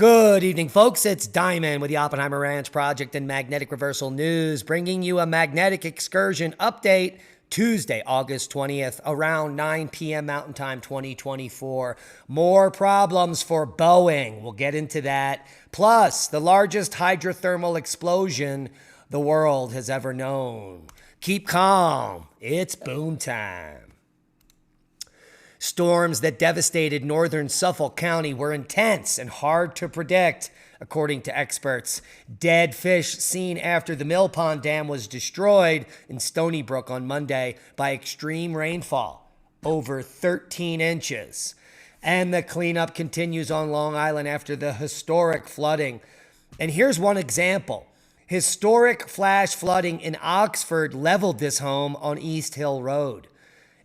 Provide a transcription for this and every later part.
Good evening, folks. It's Diamond with the Oppenheimer Ranch Project and Magnetic Reversal News, bringing you a magnetic excursion update Tuesday, August 20th, around 9 p.m. Mountain Time 2024. More problems for Boeing. We'll get into that. Plus, the largest hydrothermal explosion the world has ever known. Keep calm. It's boom time. Storms that devastated northern Suffolk County were intense and hard to predict, according to experts. Dead fish seen after the Mill Pond Dam was destroyed in Stony Brook on Monday by extreme rainfall, over 13 inches. And the cleanup continues on Long Island after the historic flooding. And here's one example. Historic flash flooding in Oxford leveled this home on East Hill Road.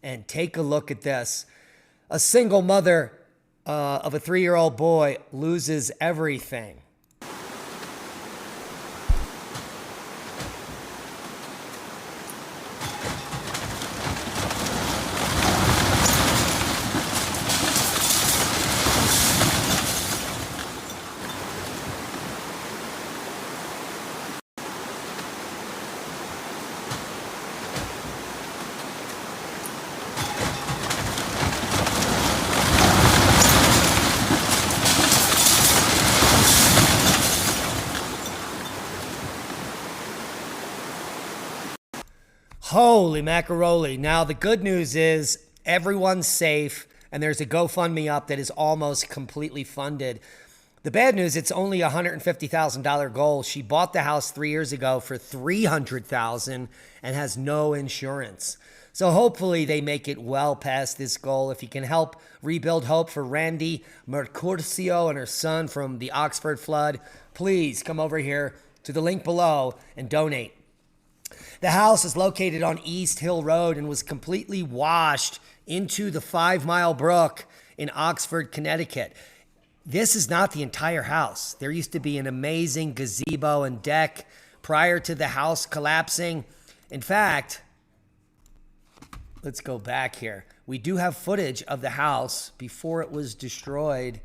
And take a look at this. A single mother of a 3-year-old boy loses everything. Holy macaroni. Now, the good news is everyone's safe, and there's a GoFundMe up that is almost completely funded. The bad news, it's only a $150,000 goal. She bought the house 3 years ago for $300,000 and has no insurance. So hopefully they make it well past this goal. If you can help rebuild hope for Randy Mercurcio and her son from the Oxford flood, please come over here to the link below and donate. The house is located on East Hill Road and was completely washed into the 5-mile brook in Oxford, Connecticut. This is not the entire house. There used to be an amazing gazebo and deck prior to the house collapsing. In fact, let's go back here. We do have footage of the house before it was destroyed.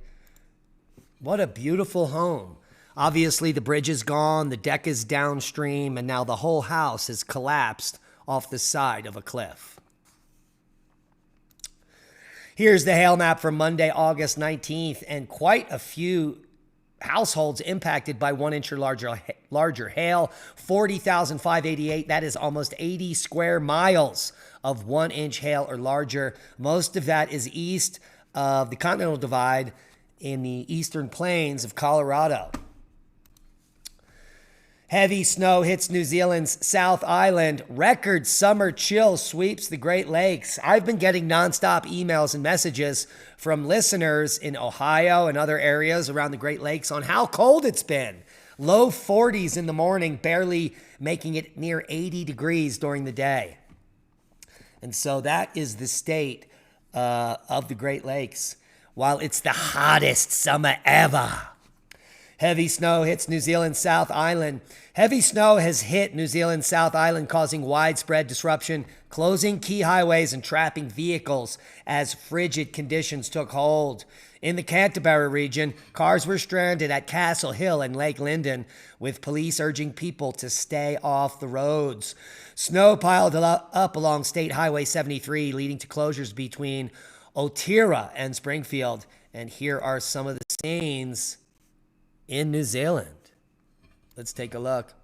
What a beautiful home. Obviously, the bridge is gone, the deck is downstream, and now the whole house has collapsed off the side of a cliff. Here's the hail map for Monday, August 19th, and quite a few households impacted by 1 inch or larger hail. 40,588, that is almost 80 square miles of 1 inch hail or larger. Most of that is east of the Continental Divide in the eastern plains of Colorado. Heavy snow hits New Zealand's South Island. Record summer chill sweeps the Great Lakes. I've been getting nonstop emails and messages from listeners in Ohio and other areas around the Great Lakes on how cold it's been. Low 40s in the morning, barely making it near 80 degrees during the day. And so that is the state of the Great Lakes, while it's the hottest summer ever. Heavy snow hits New Zealand's South Island. Heavy snow has hit New Zealand's South Island, causing widespread disruption, closing key highways and trapping vehicles as frigid conditions took hold. In the Canterbury region, cars were stranded at Castle Hill and Lake Linden, with police urging people to stay off the roads. Snow piled up along State Highway 73, leading to closures between Otira and Springfield. And here are some of the scenes in New Zealand. Let's take a look.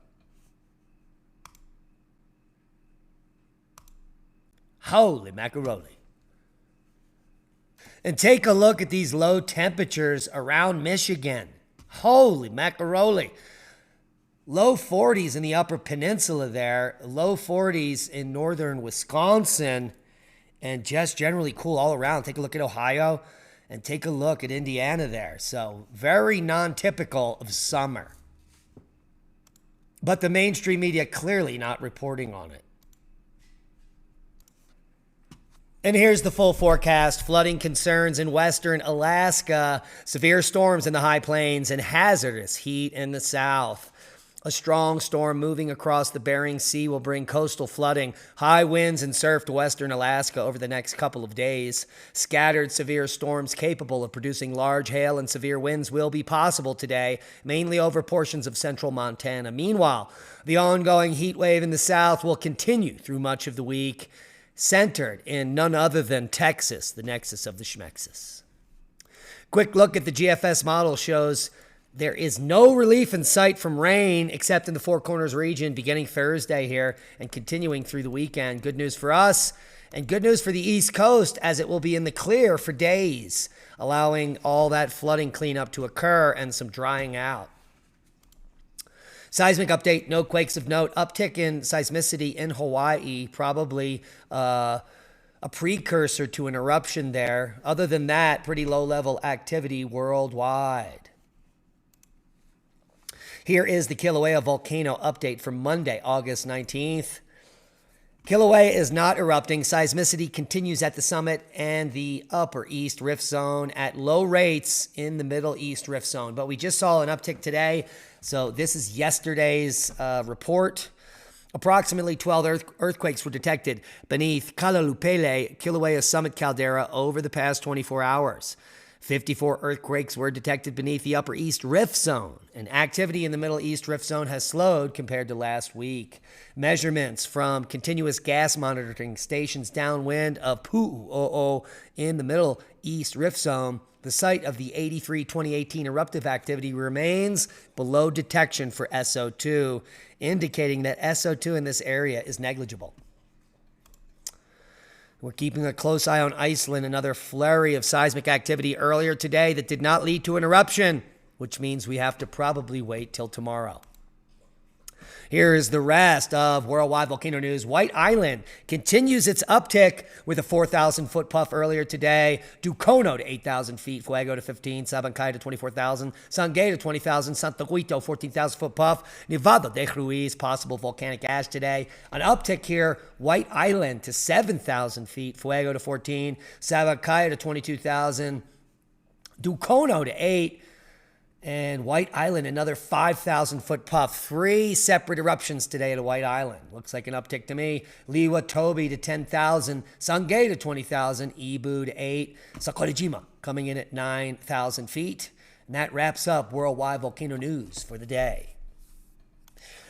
Holy macaroni. And take a look at these low temperatures around Michigan. Holy macaroni. Low 40s in the Upper Peninsula there, low 40s in northern Wisconsin, and just generally cool all around. Take a look at Ohio. And take a look at Indiana there. So very non-typical of summer. But the mainstream media clearly not reporting on it. And here's the full forecast. Flooding concerns in western Alaska. Severe storms in the high plains and hazardous heat in the south. A strong storm moving across the Bering Sea will bring coastal flooding, high winds, and surf to western Alaska over the next couple of days. Scattered severe storms capable of producing large hail and severe winds will be possible today, mainly over portions of central Montana. Meanwhile, the ongoing heat wave in the south will continue through much of the week, centered in none other than Texas, the nexus of the Schmexis. Quick look at the GFS model shows there is no relief in sight from rain except in the Four Corners region beginning Thursday here and continuing through the weekend. Good news for us and good news for the East Coast as it will be in the clear for days, allowing all that flooding cleanup to occur and some drying out. Seismic update, no quakes of note. Uptick in seismicity in Hawaii, probably a precursor to an eruption there. Other than that, pretty low-level activity worldwide. Here is the Kilauea volcano update from Monday, August 19th. Kilauea is not erupting. Seismicity continues at the summit and the upper East Rift Zone at low rates in the Middle East Rift Zone. But we just saw an uptick today, so this is yesterday's report. Approximately 12 earthquakes were detected beneath Kalalupele, Kilauea summit caldera over the past 24 hours. 54 earthquakes were detected beneath the Upper East Rift Zone, and activity in the Middle East Rift Zone has slowed compared to last week. Measurements from continuous gas monitoring stations downwind of Pu'u'o'o in the Middle East Rift Zone, the site of the 83-2018 eruptive activity, remains below detection for SO2, indicating that SO2 in this area is negligible. We're keeping a close eye on Iceland. Another flurry of seismic activity earlier today that did not lead to an eruption, which means we have to probably wait till tomorrow. Here is the rest of worldwide volcano news. White Island continues its uptick with a 4,000-foot puff earlier today. Ducono to 8,000 feet. Fuego to 15. Sabancay to 24,000. Sangay to 20,000. Santa Guito, 14,000-foot puff. Nevado de Ruiz, possible volcanic ash today. An uptick here. White Island to 7,000 feet. Fuego to 14. Sabancay to 22,000. Ducono to 8. And White Island, another 5,000-foot puff. 3 separate eruptions today at White Island. Looks like an uptick to me. Liwa Tobi to 10,000. Sangay to 20,000. Ibu to 8. Sakurajima coming in at 9,000 feet. And that wraps up worldwide volcano news for the day.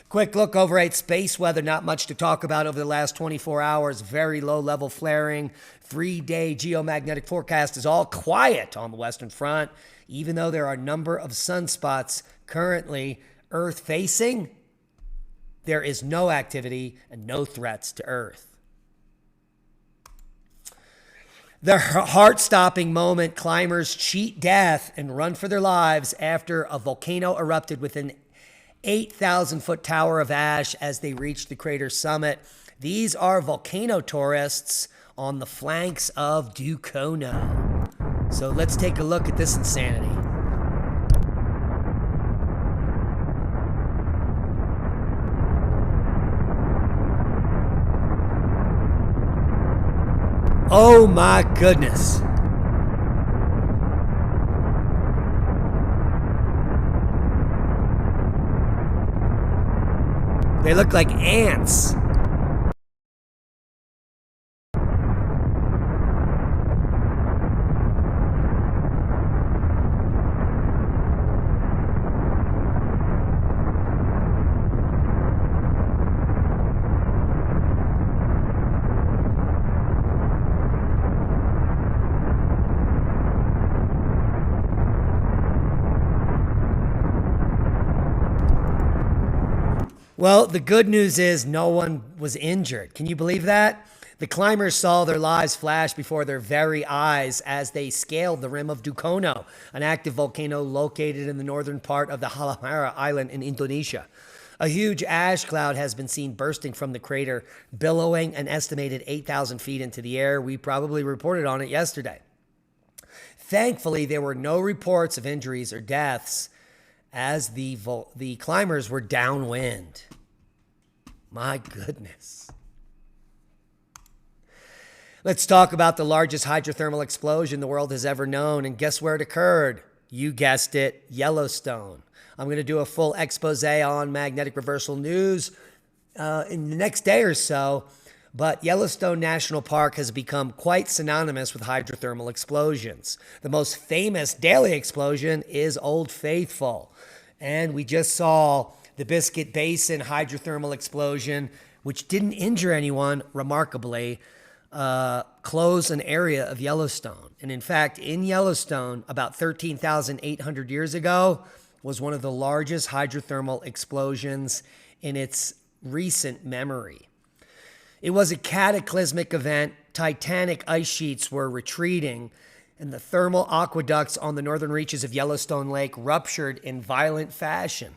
Quick look over at space weather. Not much to talk about over the last 24 hours. Very low-level flaring. 3-day geomagnetic forecast is all quiet on the Western Front, even though there are a number of sunspots currently Earth-facing. There is no activity and no threats to Earth. The heart-stopping moment, climbers cheat death and run for their lives after a volcano erupted with an 8,000-foot tower of ash as they reached the crater summit. These are volcano tourists on the flanks of Ducono. So let's take a look at this insanity. Oh my goodness. They look like ants. Well, the good news is no one was injured. Can you believe that? The climbers saw their lives flash before their very eyes as they scaled the rim of Ducono, an active volcano located in the northern part of the Halmahera Island in Indonesia. A huge ash cloud has been seen bursting from the crater, billowing an estimated 8,000 feet into the air. We probably reported on it yesterday. Thankfully, there were no reports of injuries or deaths as the climbers were downwind. My goodness. Let's talk about the largest hydrothermal explosion the world has ever known. And guess where it occurred? You guessed it, Yellowstone. I'm going to do a full expose on magnetic reversal news in the next day or so. But Yellowstone National Park has become quite synonymous with hydrothermal explosions. The most famous daily explosion is Old Faithful. And we just saw the Biscuit Basin hydrothermal explosion, which didn't injure anyone, remarkably, close an area of Yellowstone. And in fact, in Yellowstone, about 13,800 years ago, was one of the largest hydrothermal explosions in its recent memory. It was a cataclysmic event. Titanic ice sheets were retreating, and the thermal aqueducts on the northern reaches of Yellowstone Lake ruptured in violent fashion,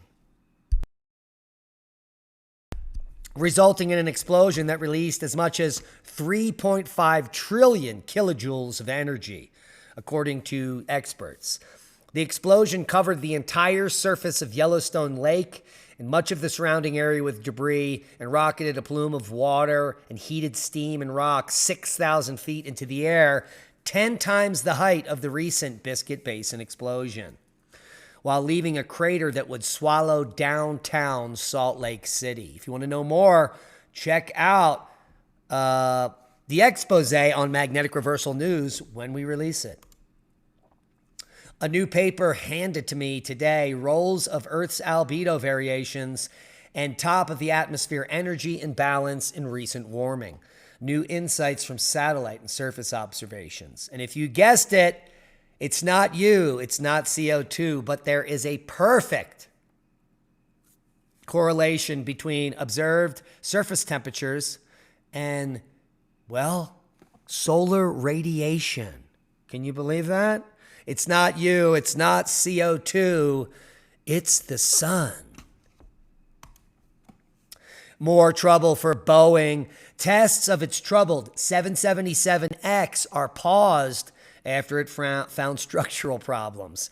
resulting in an explosion that released as much as 3.5 trillion kilojoules of energy, according to experts. The explosion covered the entire surface of Yellowstone Lake and much of the surrounding area with debris, and rocketed a plume of water and heated steam and rock 6,000 feet into the air, 10 times the height of the recent Biscuit Basin explosion, while leaving a crater that would swallow downtown Salt Lake City. If you want to know more, check out the expose on magnetic reversal news when we release it. A new paper handed to me today, Roles of Earth's Albedo Variations and Top of the Atmosphere Energy Imbalance in Recent Warming. New insights from satellite and surface observations. And if you guessed it, it's not you, it's not CO2, but there is a perfect correlation between observed surface temperatures and, well, solar radiation. Can you believe that? It's not you, it's not CO2, it's the sun. More trouble for Boeing. Tests of its troubled 777X are paused after it found structural problems.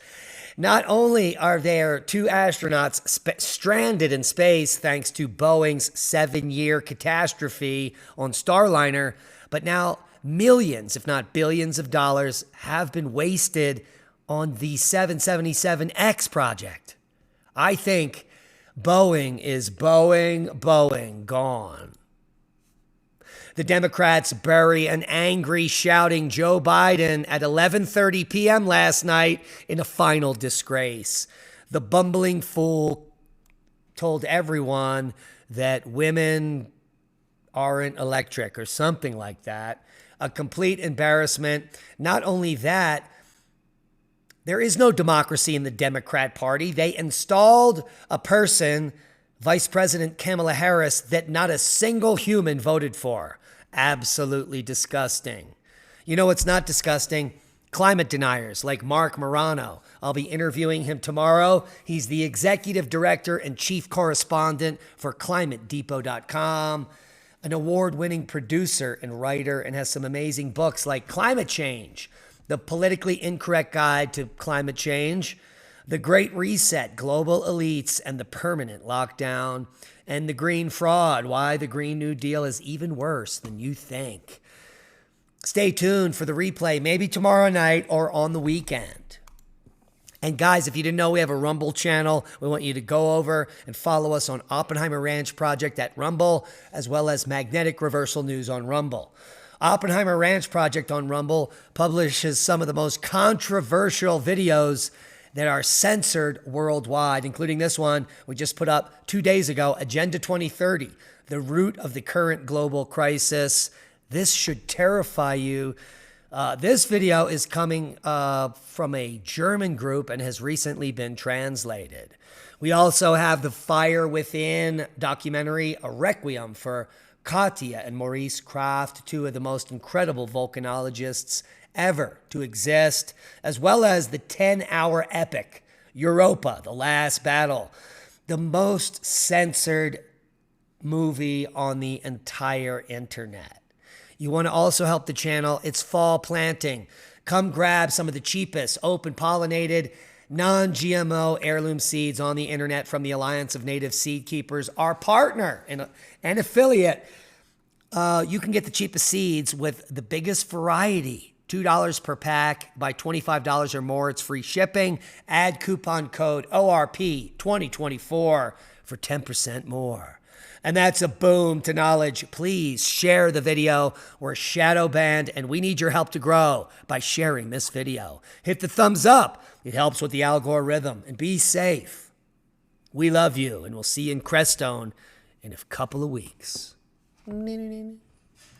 Not only are there 2 astronauts stranded in space thanks to Boeing's 7-year catastrophe on Starliner, but now millions, if not billions of dollars have been wasted on the 777X project. I think Boeing is Boeing gone. The Democrats bury an angry, shouting Joe Biden at 11:30 p.m. last night in a final disgrace. The bumbling fool told everyone that women aren't electric or something like that. A complete embarrassment. Not only that, there is no democracy in the Democrat Party. They installed a person, Vice President Kamala Harris, that not a single human voted for. Absolutely disgusting. You know what's not disgusting? Climate deniers like Mark Morano. I'll be interviewing him tomorrow. He's the executive director and chief correspondent for ClimateDepot.com. An award-winning producer and writer, and has some amazing books like Climate Change, The Politically Incorrect Guide to Climate Change, The Great Reset, Global Elites and the Permanent Lockdown, and The Green Fraud, Why the Green New Deal is Even Worse Than You Think. Stay tuned for the replay, maybe tomorrow night or on the weekend. And guys, if you didn't know, we have a Rumble channel. We want you to go over and follow us on Oppenheimer Ranch Project at Rumble, as well as Magnetic Reversal News on Rumble. Oppenheimer Ranch Project on Rumble publishes some of the most controversial videos that are censored worldwide, including this one we just put up 2 days ago, Agenda 2030, the root of the current global crisis. This should terrify you. This video is coming from a German group and has recently been translated. We also have the Fire Within documentary, a requiem for Katya and Maurice Kraft, 2 of the most incredible volcanologists ever to exist, as well as the 10-hour epic, Europa, The Last Battle, the most censored movie on the entire internet. You want to also help the channel. It's fall planting. Come grab some of the cheapest open pollinated, non-GMO heirloom seeds on the internet from the Alliance of Native Seed Keepers, our partner and affiliate. You can get the cheapest seeds with the biggest variety $2 per pack. Buy $25 or more. It's free shipping. Add coupon code ORP2024 for 10% more. And that's a boom to knowledge. Please share the video. We're shadow banned, and we need your help to grow by sharing this video. Hit the thumbs up. It helps with the algorithm. And be safe. We love you, and we'll see you in Crestone in a couple of weeks.